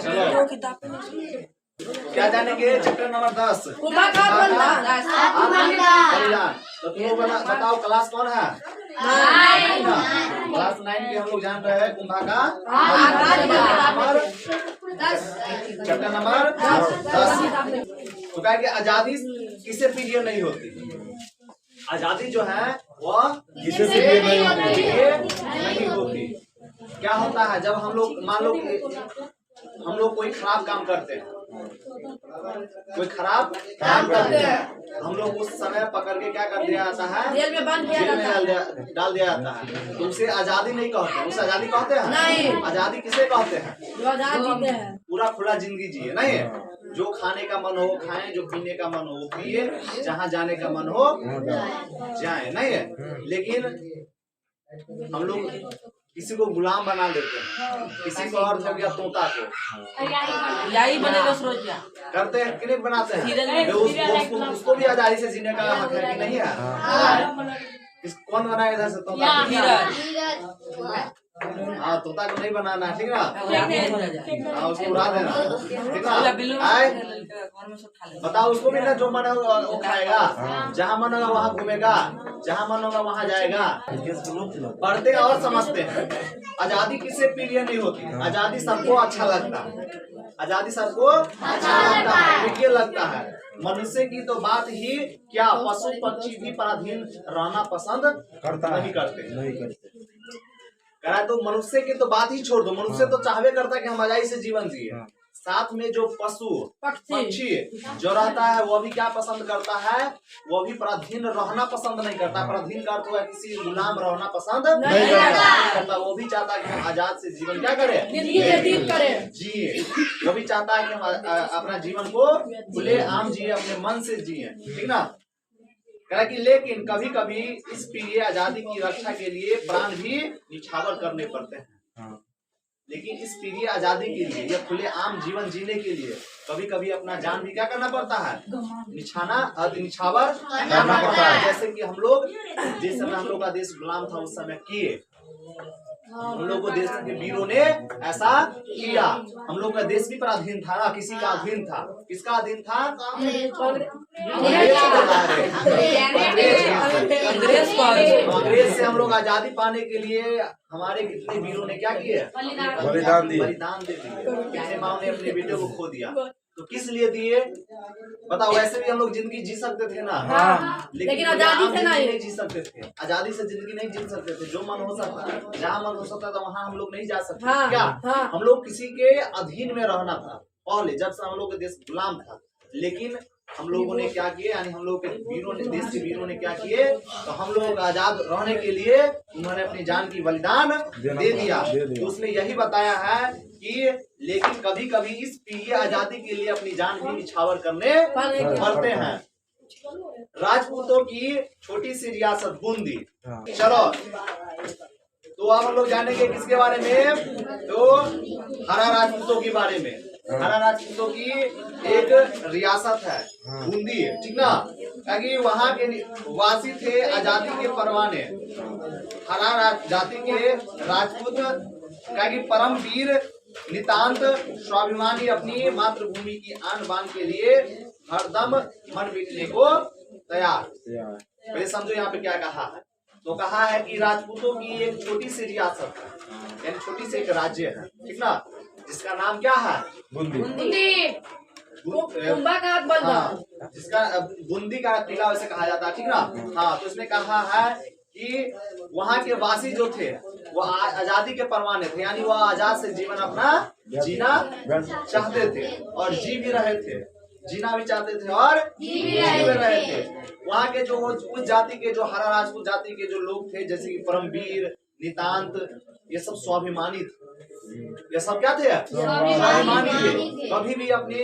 चलो क्या जानेंगे? चैप्टर नंबर 10 बलिदान। तो तुम लोग बताओ क्लास कौन है? क्लास 9 के हम लोग जान रहे हैं कुंभा का चैप्टर नंबर 10। तो क्या कि आजादी किसे प्रिय नहीं होती? आजादी जो है वह किसे प्रिय नहीं होती। क्या होता है जब हम लोग मान लो हम लोग कोई खराब काम करते हैं, कोई खराब काम करते हैं, हम लोग उस समय पकड़ के क्या कर दिया जाता है? जेल में डाल दिया जाता है। तो उसे आजादी नहीं कहते हैं। उसे आजादी कहते हैं नहीं। आजादी किसे कहते हैं? पूरा खुला जिंदगी जिए, नहीं जो खाने का मन हो खाएं, जो पीने का मन हो पिए, जहाँ जाने का मन हो जाए, नहीं है। लेकिन हम लोग किसी को गुलाम बना देते हैं, किसी को और हो गया तोता को यही करते हैं कि नहीं बनाते हैं। उसको भी आजादी से जीने का हक है कि नहीं है? कौन बनाया इधर से तोता? हाँ, तोता को नहीं बनाना, ठीक ना? हाँ, उसको उड़ा देना, ठीक ना? बताओ उसको भी ना जो मन होगा वो खाएगा, जहाँ मन होगा वहाँ घूमेगा, जहाँ मन होगा वहाँ जाएगा। पढ़ते और समझते हैं। आजादी किसे प्रिय नहीं होती? आजादी सबको अच्छा लगता है। आजादी सबको अच्छा लगता है, प्रिय लगता है। मनुष्य की तो बात ही क्या, पशु पक्षी भी पराधीन रहना पसंद नहीं करते। कह रहा है तो मनुष्य की तो बात ही छोड़ दो, मनुष्य तो चाहवे करता है कि हम आजादी से जीवन जिए। साथ में जो पशु पक्षी जो रहता है वो भी क्या पसंद करता है? वो भी पराधीन रहना पसंद नहीं करता। पराधीन का अर्थ है किसी गुलाम रहना पसंद नहीं करता। वो भी चाहता है कि हम आजाद से जीवन क्या करें? जिए। वो भी चाहता है कि हम अपना जीवन को खुले आम जिए, अपने मन से जिए, ठीक ना? कि लेकिन कभी कभी इस प्रिय आजादी की रक्षा के लिए प्राण भी निछावर करने पड़ते हैं। लेकिन इस प्रिय आजादी के लिए या खुले आम जीवन जीने के लिए कभी कभी अपना जान भी क्या करना पड़ता है? निछावर करना पड़ता है। जैसे कि हम लोग जिस समय हम लोग का देश गुलाम था उस समय किए, हम लोग को देश के वीरों ने ऐसा किया। हम लोग का देश भी पराधीन था ना, किसी का अधीन था। किसका अधीन था? अंग्रेज से हम लोग आजादी पाने के लिए हमारे कितने वीरों ने क्या किए? बलिदान दे दिए। कितने माँ ने अपने बेटे को खो दिया। तो किस लिए दिए बताओ? वैसे भी हम लोग जिंदगी जी सकते थे ना, लेकिन आजादी से नहीं जी सकते थे। आजादी से जिंदगी नहीं जी सकते थे। जो मन हो सकता है, जहाँ मन हो सकता था वहाँ हम लोग नहीं जा सकते। क्या हम लोग किसी के अधीन में रहना था पहले, जब से हम लोग का देश गुलाम था। लेकिन हम लोगों ने क्या किए, यानी हम लोग के वीरों ने, देश के वीरों ने क्या किए? तो हम लोग आजाद रहने के लिए उन्होंने अपनी जान की बलिदान दे दिया। तो उसने यही बताया है कि लेकिन कभी कभी इस प्रिय आजादी के लिए अपनी जान भी निछावर करने पड़ते हैं। राजपूतों की छोटी सी रियासत बूंदी। चलो तो अब हम लोग जानेंगे किसके बारे में? तो हरा राजपूतों के बारे में। हरा राजपूतों की एक रियासत है बूंदी, ठीक ना? ताकि वहाँ के वासी थे आजादी के परवाने। हरा जाति के राजपूत क्या कि परम वीर नितांत स्वाभिमानी अपनी मातृभूमि की आन बान के लिए हरदम मर मिटने को तैयार। पहले समझो यहाँ पे क्या कहा है। तो कहा है कि राजपूतों की एक छोटी सी रियासत है, यानी छोटी सी एक राज्य है, ठीक ना? जिसका नाम क्या है? बूंदी। जिसका बूंदी का किला वैसे कहा जाता है, ठीक ना? हाँ, तो इसमें कहा है कि वहाँ के वासी जो थे वो आजादी के परवाने थे, यानी वह आजाद से जीवन अपना जीना चाहते थे और जी भी रहे थे। जीना भी चाहते थे और जी भी रहे थे। वहाँ के जो उस जाति के जो हरा राजपूत जाति के जो लोग थे, जैसे कि परमवीर नितांत, ये सब स्वाभिमानी थे। ये सब क्या थे? स्वाभिमानी थे। कभी भी अपने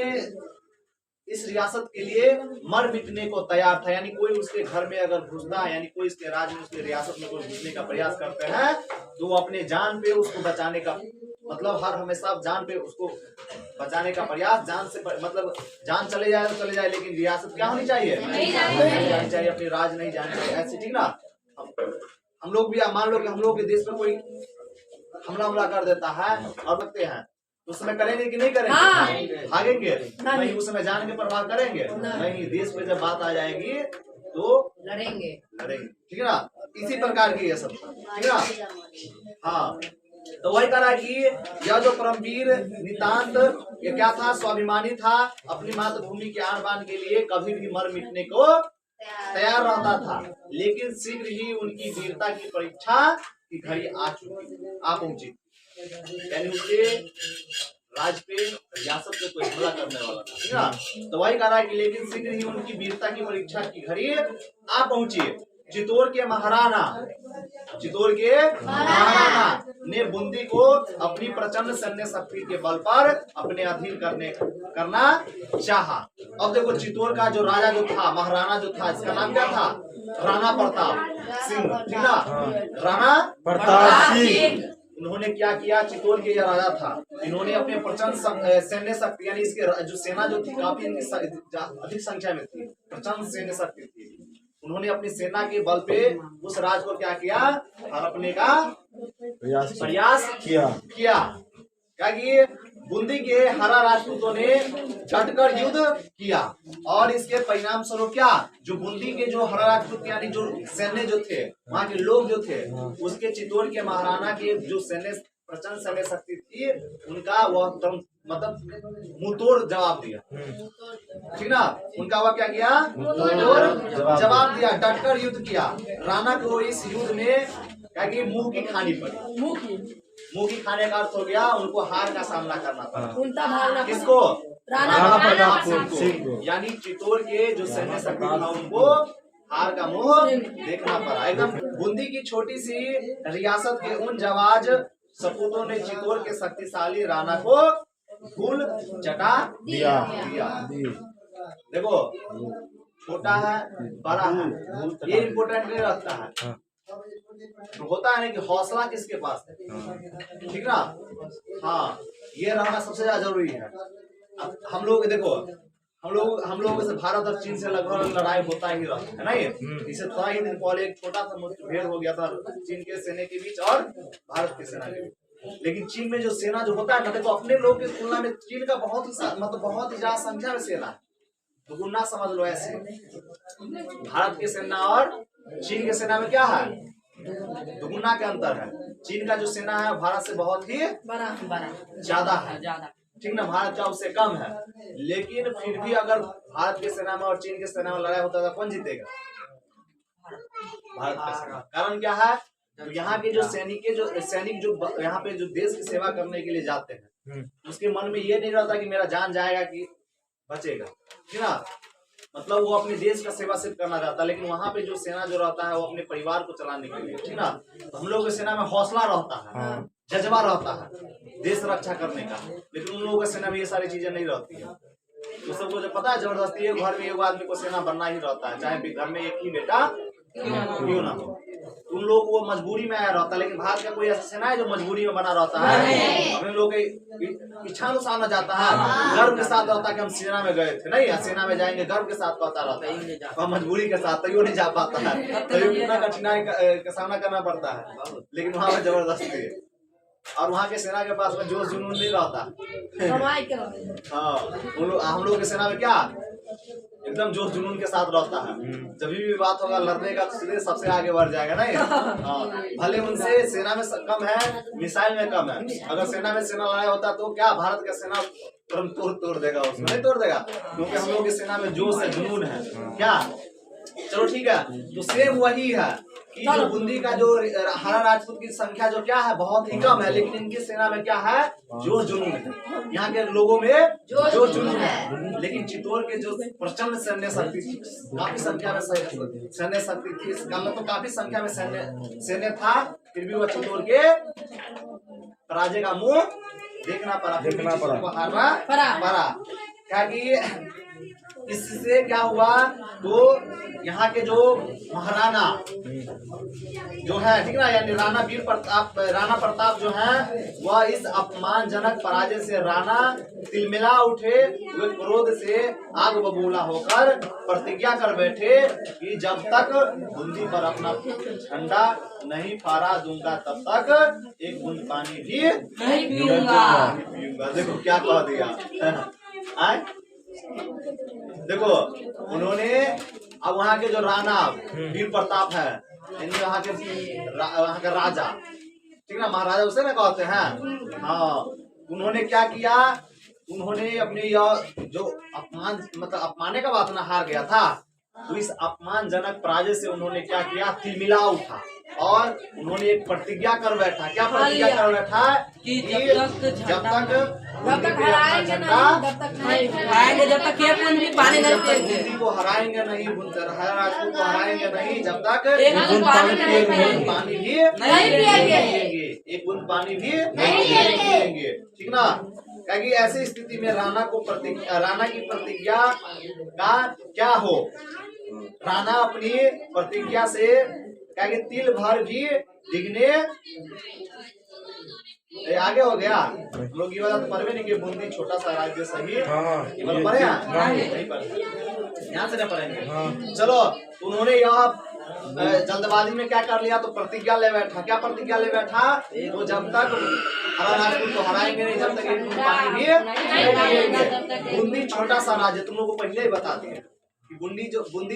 इस रियासत के लिए मर मिटने को तैयार था। यानी कोई उसके घर में अगर घुसता है, यानी कोई इसके राज्य में, उसके रियासत में कोई घुसने का प्रयास करते हैं, तो वो अपने जान पे उसको बचाने का मतलब हर हमेशा जान पे उसको बचाने का प्रयास, जान से मतलब जान चले जाए तो चले जाए, लेकिन रियासत क्या होनी चाहिए? नहीं जानी चाहिए, अपने राज नहीं जाने चाहिए, ऐसे, ठीक ना? हम लोग भी मान लो कि हम लोग के देश में कोई हमला कर देता है और लगते हैं, उस समय करेंगे कि नहीं करेंगे? भागेंगे नहीं, उस समय जान के प्रभाव करेंगे नहीं। देश पे जब बात आ जाएगी तो लड़ेंगे, ठीक है ना। इसी प्रकार की ये सब, ठीक है ना। हाँ, तो वही कहा कि यह जो परमवीर नितांत ये क्या था, स्वाभिमानी था, अपनी मातृभूमि के आन बान के लिए कभी भी मर मिटने को तैयार रहता था। लेकिन शीघ्र ही उनकी वीरता की परीक्षा की घड़ी आ पहुंची, यानी उसके राज पे रियासत पे कोई हमला करने वाला था, ठीक है। तो वही कह रहा है कि लेकिन शीघ्र ही उनकी वीरता की परीक्षा की घड़ी आ पहुंची। चित्तौड़ के महाराणा ने बूंदी को अपनी प्रचंड सैन्य शक्ति के बल पर अपने अधीन करना चाहा। अब देखो, चित्तौड़ का जो राजा जो था, महाराणा जो था, इसका नाम क्या था? राणा प्रताप सिंह, ठीक ना, राणा प्रताप सिंह। इन्होंने क्या किया? चित्तौड़ के ये राजा था, इन्होंने अपने प्रचंड सैन्य शक्ति, यानी इसके जो सेना जो थी काफी अधिक संख्या में थी, प्रचंड सैन्य शक्ति थी। उन्होंने अपनी सेना के बल पे उस राज को क्या किया? हड़पने का प्रयास किया। क्या कि बूंदी के हरा राजपूतों ने डटकर युद्ध किया और इसके परिणाम स्वरूप क्या, जो बूंदी के जो हरा राजपूत यानी जो सैन्य जो थे, वहाँ के लोग जो थे, उसके चित्तौड़ के महाराणा के जो सैन्य प्रचंड सैन्य शक्ति थी, उनका वह मतलब मुंहतोड़ जवाब दिया, ठीक ना। उनका वह क्या किया? मुंहतोड़ जवाब दिया, डटकर युद्ध किया। राणा को इस युद्ध में क्या कि मुंह की खानी पड़ी। मुंह की खाने का अर्थ हो गया उनको हार का सामना करना पड़ा। किसको? राणा प्रताप सिंह को। यानी चित्तौड़ के जो सैन्य शक्ति था उनको हार का मुंह देखना पड़ा। एकदम बूंदी की छोटी सी रियासत के उन जवाज सपूतों ने चित्तौड़ के शक्तिशाली राणा को धूल चटा दिया। देखो, छोटा है बड़ा है ये इम्पोर्टेंट नहीं रखता है, तो होता है ना कि हौसला किसके पास है, ठीक ना। हाँ, ये रहना सबसे ज्यादा जरूरी है। अब हम लोग देखो, हम लोग से भारत और चीन से लगभग लड़ाई होता ही रहता है नहीं। इसे थोड़ा ही दिन पहले एक छोटा सा मुठभेड़ हो गया था चीन के सेना के बीच और भारत की सेना के बीच। लेकिन चीन में जो सेना जो होता है ना, देखो अपने लोग की तुलना में चीन का बहुत ही ज्यादा संख्या में सेना है, तो गुना समझ लो ऐसे। भारत की सेना और चीन की सेना में क्या है? दुगुना के अंतर है। चीन का जो सेना है भारत से बहुत ही ज्यादा है, ठीक ना, भारत का उससे कम है। लेकिन फिर भी अगर भारत की सेना में और चीन की सेना में लड़ाई होता है तो कौन जीतेगा? भारत का सेना। कारण क्या है? तो यहाँ के जो सैनिक जो यहाँ पे जो देश की सेवा करने के लिए जाते हैं, उसके मन में ये नहीं रहता कि मेरा जान जाएगा कि बचेगा, ठीक ना। मतलब वो अपने देश का सेवा सिर्फ करना चाहता है। लेकिन वहाँ पे जो सेना जो रहता है वो अपने परिवार को चलाने के लिए, ठीक ना। तो हम लोग की सेना में हौसला रहता है, जज्बा रहता है देश रक्षा करने का। लेकिन उन लोगों की सेना में ये सारी चीजें नहीं रहती है। तो सबको जो पता है, जबरदस्ती एक घर में एक आदमी को सेना बनना ही रहता है, चाहे घर में एक ही बेटा क्यों ना हो। उन लोग वो मजबूरी में आया रहता है। लेकिन भारत का कोई ऐसा सेना है जो मजबूरी में बना रहता है? अपने लोग इच्छा अनुसार न जाता है, गर्व के साथ रहता है कि हम सेना में गए थे, नहीं सेना में जाएंगे, गर्व के साथ कहता रहता है। मजबूरी के साथ तो नहीं जा पाता है, तो कितना कठिनाई का सामना करना पड़ता है। लेकिन वहाँ पे जबरदस्ती है और वहाँ के सेना के पास में जोश जुनून नहीं रहता। हाँ, हम लोग के सेना में क्या एकदम जोश जुनून के साथ रहता है। जब भी बात होगा लड़ने का तो सबसे आगे बढ़ जाएगा नहीं। हाँ, भले उनसे सेना में कम है, मिसाइल में कम है। अगर सेना में सेना लड़ाई होता तो क्या भारत का सेना तुरंत तोड़ देगा, उसमें नहीं तोड़ देगा, क्योंकि हम लोग की सेना में जोश है, जुनून है। क्या चलो ठीक है, तो सेम वही है कि जो बूंदी का जो हरा राजपूत की संख्या जो क्या है बहुत ही कम है, लेकिन इनकी सेना में क्या है? जोश जुनून है। यहाँ के लोगों में जोश जुनून है। लेकिन चित्तौड़ के जो प्रचंड सैन्य शक्ति थी, काफी संख्या में सैन्य शक्ति थी, इसका मतलब काफी संख्या में सैन्य था, फिर भी वह चित्तौड़ के पराजय का मुंह देखना पड़ा, हारना क्या कि इससे क्या हुआ? तो यहाँ के जो महाराणा जो है, ठीक ना, यानी राणा प्रताप जो है वह इस अपमानजनक पराजय से राणा तिलमिला उठे, वे क्रोध से आग बबूला होकर प्रतिज्ञा कर बैठे कि जब तक बूंदी पर अपना झंडा नहीं फहरा दूंगा तब तक एक बूंद पानी भी नहीं पीऊंगा। देखो क्या कह दिया। देखो उन्होंने अब वहाँ के जो राणा वीर प्रताप है, वहाँ के राजा, ठीक ना, महाराजा उसे ना कहते हैं। हाँ, उन्होंने क्या किया, उन्होंने अपने यह जो अपमाने का बात ना हार गया था, तो इस अपमानजनक पराजय से उन्होंने क्या किया, तिलमिला उठा और उन्होंने एक प्रतिज्ञा कर बैठा। क्या प्रतिज्ञा कर बैठा कि जब तक हराएंगे नहीं, जब तक नहीं जब तक एक बूंद भी पानी नहीं पिएंगे, को हराएंगे नहीं, राजपूत को हराएंगे नहीं जब तक एक बूंद पानी भी नहीं पिएंगे, एक बूंद पानी भी नहीं पिएंगे, ठीक ना। क्योंकि ऐसी स्थिति में राणा की प्रतिज्ञा का क्या हो, राणा अपनी प्रतिज्ञा से क्या तिल भर भी डिगने आगे हो गया। लोग ये वाला तो पढ़वे नहीं कि बूंदी छोटा सा राज्य सही पढ़े नहीं पढ़े, यहाँ से नहीं पढ़ेंगे। चलो, उन्होंने यह जल्दबाजी में क्या कर लिया, तो प्रतिज्ञा ले बैठा। क्या प्रतिज्ञा ले बैठा, तो जब तक हरा राजपूत को हराएंगे नहीं, जब तक एक बूंद पानी भी नहीं पिएंगे। बूंदी छोटा सा राज्य, तुम लोग को पहले ही बता दिए कि बूंदी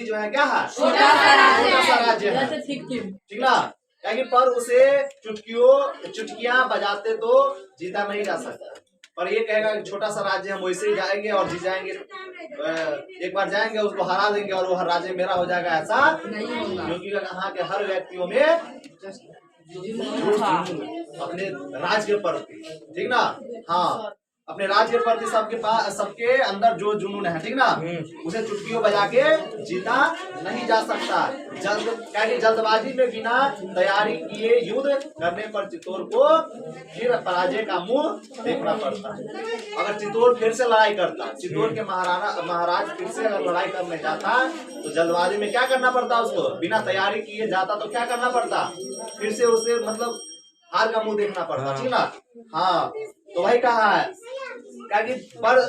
जो है क्या है, छोटा सा राज्य है, ठीक ना। क्योंकि पर उसे चुटकियां बजाते तो जीता नहीं जा सकता, पर ये कहेगा कि छोटा सा राज्य हम वैसे ही जाएंगे और जीत जाएंगे, एक बार जाएंगे उसको हरा देंगे और वो राज्य मेरा हो जाएगा, ऐसा क्योंकि यहाँ के हर व्यक्तियों में अपने राज्य के प्रति, ठीक ना, हाँ, अपने राज्य के प्रति सबके अंदर जो जुनून है, ठीक ना, उसे चुटकियों बजा के जीता नहीं जा सकता। जल्दबाजी में बिना तैयारी किए युद्ध करने पर चित्तौड़ को फिर पराजय का मुंह देखना पड़ता है। अगर चित्तौड़ फिर से लड़ाई करता, चित्तौड़ के महाराज फिर से अगर लड़ाई करने जाता, तो जल्दबाजी में क्या करना पड़ता उसको, बिना तैयारी किए जाता तो क्या करना पड़ता, फिर से उसे मतलब हार का मुंह देखना पड़ता, ठीक ना। हाँ, तो वही कहा है पर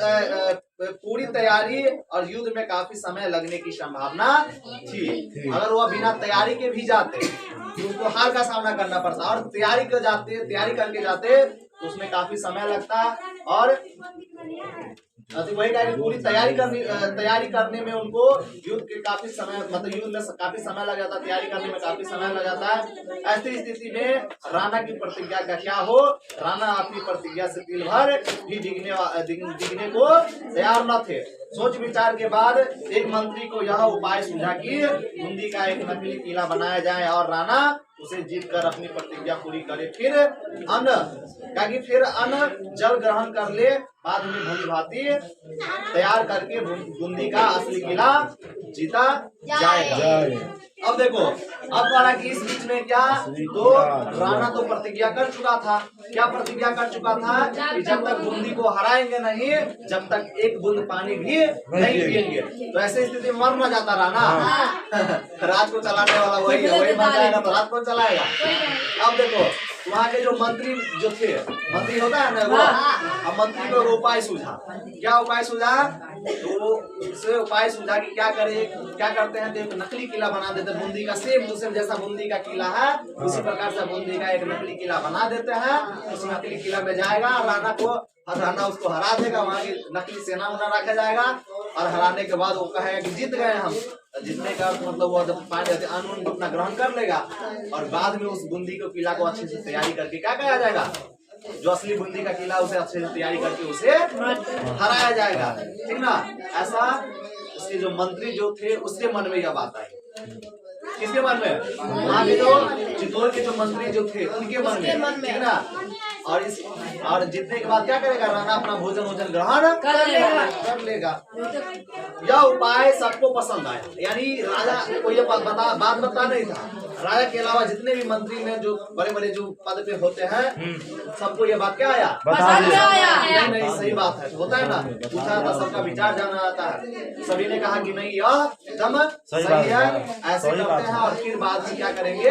पूरी तैयारी और युद्ध में काफी समय लगने की संभावना थी। अगर वह बिना तैयारी के भी जाते तो उसको हार का सामना करना पड़ता, और तैयारी करके जाते तो उसमें काफी समय लगता, और वही कहा कि पूरी तैयारी करने में उनको युद्ध के काफी समय, मतलब युद्ध में काफी समय लग जाता, तैयारी करने में काफी समय लग जाता है। ऐसी स्थिति में राणा की प्रतिज्ञा का क्या हो, राणा अपनी प्रतिज्ञा से तिल भर भी डिगने को तैयार न थे। सोच विचार के बाद एक मंत्री को यह उपाय सूझा कि बूंदी का एक नकली किला बनाया जाए और राणा उसे जीत कर अपनी प्रतिज्ञा पूरी करे, फिर अन्न जल ग्रहण कर ले, बाद में भली भांति तैयार करके बूंदी का असली किला जीता जाएगा। अब देखो, अब वाला कि इस बीच में क्या, तो राणा तो प्रतिज्ञा कर चुका था। क्या प्रतिज्ञा कर चुका था कि जब तक बूंदी को हराएंगे नहीं, जब तक एक बूंद पानी भी नहीं पिएंगे। तो ऐसे स्थिति में मर न जाता राणा, राज को चलाने वाला वही मर जाएगा, तो राज कौन चलाएगा। अब देखो, वहाँ के जो मंत्री जो थे, मंत्री होता है ना वो, अब मंत्री को उपाय सूझा। क्या उपाय सूझा, तो उसे उपाय सूझा कि क्या करते हैं, तो एक नकली किला बना देते बूंदी का, सेम दूसरे जैसा बूंदी का किला है, उसी प्रकार से बूंदी का एक नकली किला बना देते हैं। उस नकली किला में जाएगा, राणा उसको हरा देगा, वहाँ की नकली सेना उना रखा जाएगा, और हराने के बाद वो कहेगा कि जीत गए हम। जीतने का मतलब वो जब अन्न अपना ग्रहण कर लेगा, और बाद में उस बूंदी को किला को अच्छे से तैयारी करके क्या कहा जाएगा, जो असली बूंदी का किला उसे अच्छे से तैयारी करके उसे हराया जाएगा, ठीक ना। ऐसा उसके जो मंत्री जो थे उसके मन में यह बात आई। किसके मन में, वहाँ के जो चित्तौड़ के जो मंत्री जो थे उनके मन में, ठीक ना। और जीतने के बाद क्या करेगा, राणा अपना भोजन ग्रहण कर लेगा। यह उपाय सबको पसंद आया, यानी राजा को यह बात बता नहीं था, राजा के अलावा जितने भी मंत्री में जो बड़े बड़े जो पद पे होते हैं सबको ये बात क्या आया? पसंद आया। नहीं नहीं सही बात है, होता है ना, पूछा था, सबका विचार जाना आता है, सभी ने कहा कि नहीं यह एकदम सही है, ऐसे करते हैं। और फिर बाद में क्या करेंगे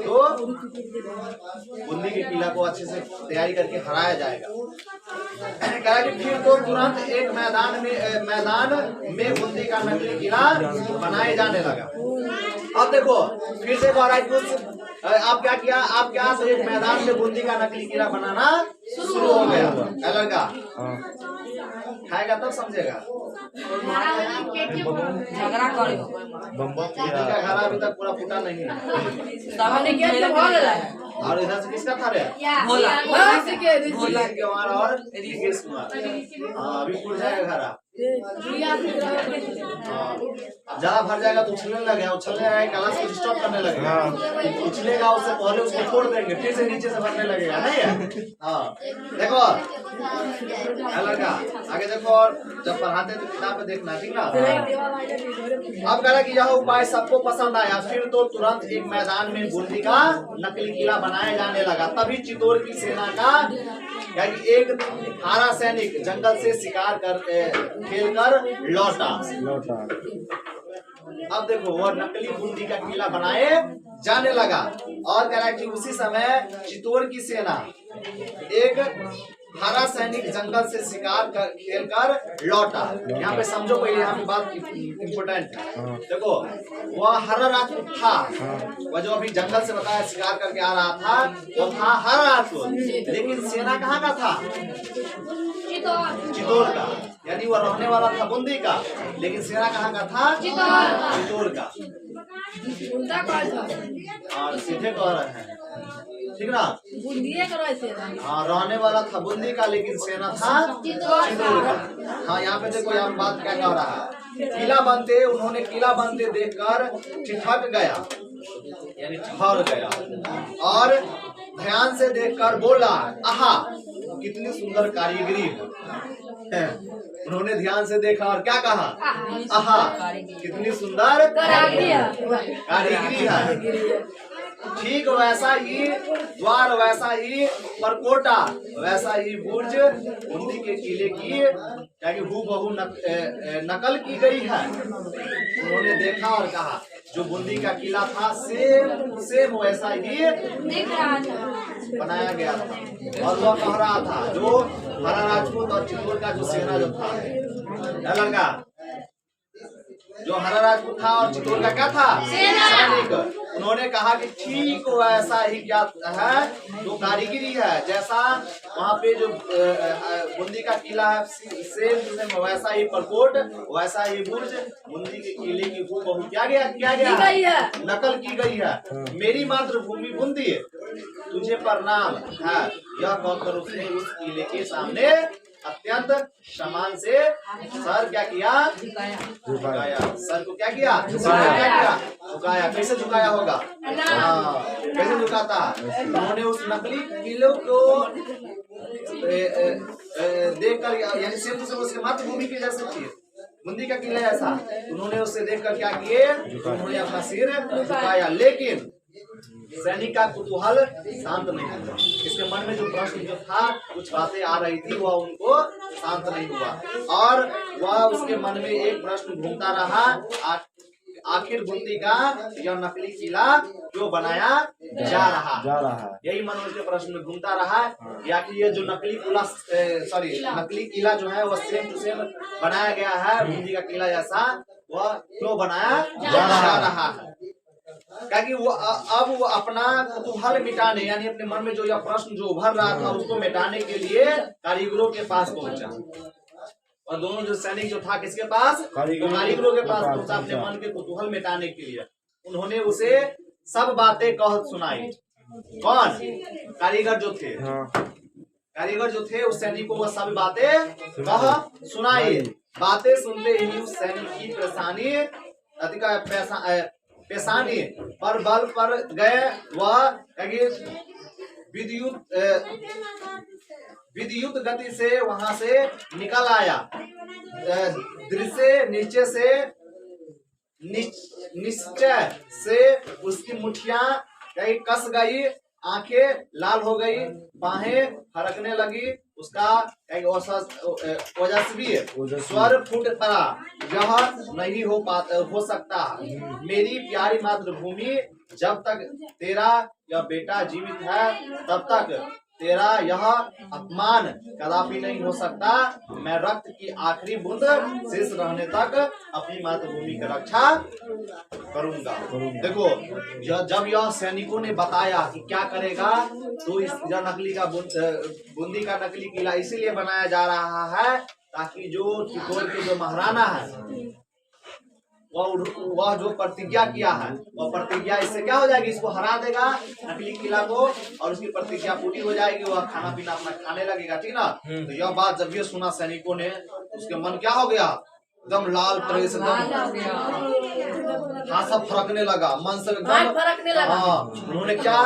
तो बूंदी के किला को अच्छे से तैयारी करके हराया जाएगा। कहा कि फिर तो तुरंत एक मैदान में बूंदी का नकली किला बनाए जाने लगा। अब देखो फिर से आप क्या किया, आप क्या तो एक मैदान में बूंदी का नकली किला बनाना शुरू हो गया। लड़का खाएगा तब समझेगा। झगड़ा करे बूंदी का घर अभी तक पूरा फूटा नहीं है। सामने क्या है और इधर से किसका था रे? भोला भोला कुमार और ऋषिकेश कुमार। हाँ अभी फूट जाएगा घर। अब ज्यादा भर जाएगा तो उछलने लगेगा, उछलने लगेगा कलश को डिस्टर्ब करने लगेगा, उछलेगा उससे पहले उसको छोड़ देंगे, फिर से नीचे से भरने लगेगा, नहीं है? हाँ देखो लड़का आगे देखो, और जब पढ़ाते तो किताब में देखना, ठीक ना? अब कह रहा कि यह उपाय सबको पसंद आया। फिर तो तुरंत एक मैदान में बूंदी का नकली किला बनाया जाने लगा। तभी चित्तौड़ की सेना का यानी एक हारा सैनिक जंगल से शिकार कर खेल कर लौटा। अब देखो वो नकली बूंदी का किला बनाए जाने लगा। और कह रहा है कि उसी समय चित्तौड़ की सेना एक हरा सैनिक जंगल से शिकार खेल कर लौटा। यहाँ पे समझो पहले, यहाँ पे बात इम्पोर्टेंट है। देखो वह हरा राजपूत था, वह जो अभी जंगल से बताया शिकार करके आ रहा था वो था हरा राजपूत, लेकिन सेना कहाँ का था? चित्तौड़ का। यानी वह रहने वाला था बूंदी का, लेकिन सेना कहाँ का था? चित्तौड़ का। और सीधे कह रहे हैं, ठीक ना? हाँ रहने वाला था बूंदी का, लेकिन सेना था चित्तौड़ का। हाँ यहाँ पे देखो, यहाँ बात क्या कह रहा है। उन्होंने किला बनते देखकर ठिठक गया, यानी ठहर गया, और ध्यान से देखकर बोला, आहा कितनी सुंदर कारीगरी है। उन्होंने ध्यान से देखा और क्या कहा? आहा कितनी सुंदर कारीगरी है। ठीक वैसा ही द्वार, वैसा ही परकोटा, वैसा ही बुर्ज बूंदी के किले की हूबहू नकल की गई है। उन्होंने देखा और कहा जो बूंदी का किला था सेम वैसा ही बनाया गया था। और वह कह रहा था जो हरा राजपूत और चित्तौड़ का जो सेना जो था लड़का, जो हरा राजपूत था और चित्तौड़ का क्या था? सैनिक। उन्होंने कहा कि ठीक वैसा ही क्या है, जो कारीगरी है, जैसा वहाँ पे जो बूंदी का किला है सेम वैसा ही परकोट, वैसा ही बुर्ज बूंदी के किले की हूबहू क्या गया नकल की गई है। मेरी मातृभूमि बूंदी तुझे प्रणाम है, यह कहकर उसने उस किले के सामने अत्यंत सम्मान से सर क्या किया? झुकाया। सर को क्या किया? झुकाया। कैसे झुकाया होगा? कैसे झुकाता? उन्होंने उस नकली किले को देखकर, यानी सेम टू सेम उसके मातृभूमि के जैसे थी बूंदी का किला ऐसा, उन्होंने उससे देखकर क्या किए? उन्होंने अपना सिर झुकाया। लेकिन सैनिक का कुतूहल शांत नहीं हुआ। इसके मन में जो प्रश्न जो था, कुछ बातें आ रही थी, वह उनको शांत नहीं हुआ, और वह उसके मन में एक प्रश्न घूमता रहा, आखिर बूंदी का यह नकली किला क्यों बनाया जा रहा है? यही मन में प्रश्न में घूमता रहा, या कि ये जो नकली किला जो है वह सेम टू सेम बनाया गया है बूंदी का किला जैसा, वह क्यों बनाया जा रहा है? क्योंकि वो अपना कुतूहल मिटाने, यानी अपने मन में जो यह प्रश्न जो उभर रहा था उसको मिटाने के लिए कारीगरों के पास पहुंचा। और दोनों जो सैनिक जो था किसके पास? कारीगरों के पास पहुंचा अपने मन के कुतूहल मिटाने के लिए। उन्होंने उसे सब बातें कह सुनाई। कौन? कारीगर जो थे। कारीगर जो थे उस सैनिक को वह सब बातें कह सुनाई। बातें सुनते ही उस सैनिक की पेशानी पर बल पर गए। वह विद्युत गति से वहां से निकल आया। दृश्य निश्चय से उसकी मुठ्ठियां कहीं कस गई, आंखें लाल हो गई, बाहें फरकने लगी, उसका एक ओजस्वी स्वर फूट पड़ा, यह नहीं हो सकता। मेरी प्यारी मातृभूमि, जब तक तेरा यह बेटा जीवित है तब तक तेरा यह अपमान कदापि नहीं हो सकता। मैं रक्त की आखिरी बूंद शेष रहने तक अपनी मातृभूमि की रक्षा करूंगा। देखो जब यह सैनिकों ने बताया कि क्या करेगा, तो इस नकली का बूंदी का नकली किला इसीलिए बनाया जा रहा है ताकि जो चित्तौड़ के जो महाराणा है वह जो प्रतिज्ञा किया है, वह प्रतिज्ञा इससे क्या हो जाएगी, इसको हरा देगा नकली किला को, और उसकी प्रतिज्ञा पूरी हो जाएगी, वह खाना पीना अपना खाने लगेगा, ठीक ना। तो यह बात जब ये सुना सैनिकों ने, उसके मन क्या हो गया, एकदम लाल प्रेस, हाँ सब फरकने लगा, मन से एकदम फरकने लगा। हाँ, उन्होंने क्या,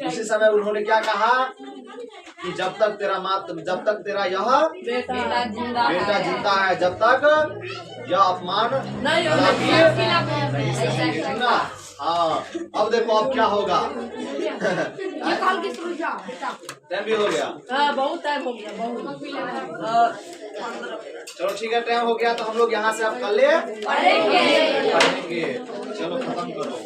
उसी समय उन्होंने क्या कहा कि जब तक तेरा यह बेटा जिंदा है, जब तक यह अपमान नहीं सहेंगे ना। हाँ, अब देखो अब क्या होगा। टाइम भी हो गया, बहुत टाइम हो गया, बहुत। चलो ठीक है, टाइम हो गया, तो हम लोग यहाँ से अब कल पढ़ेंगे। चलो खत्म करो।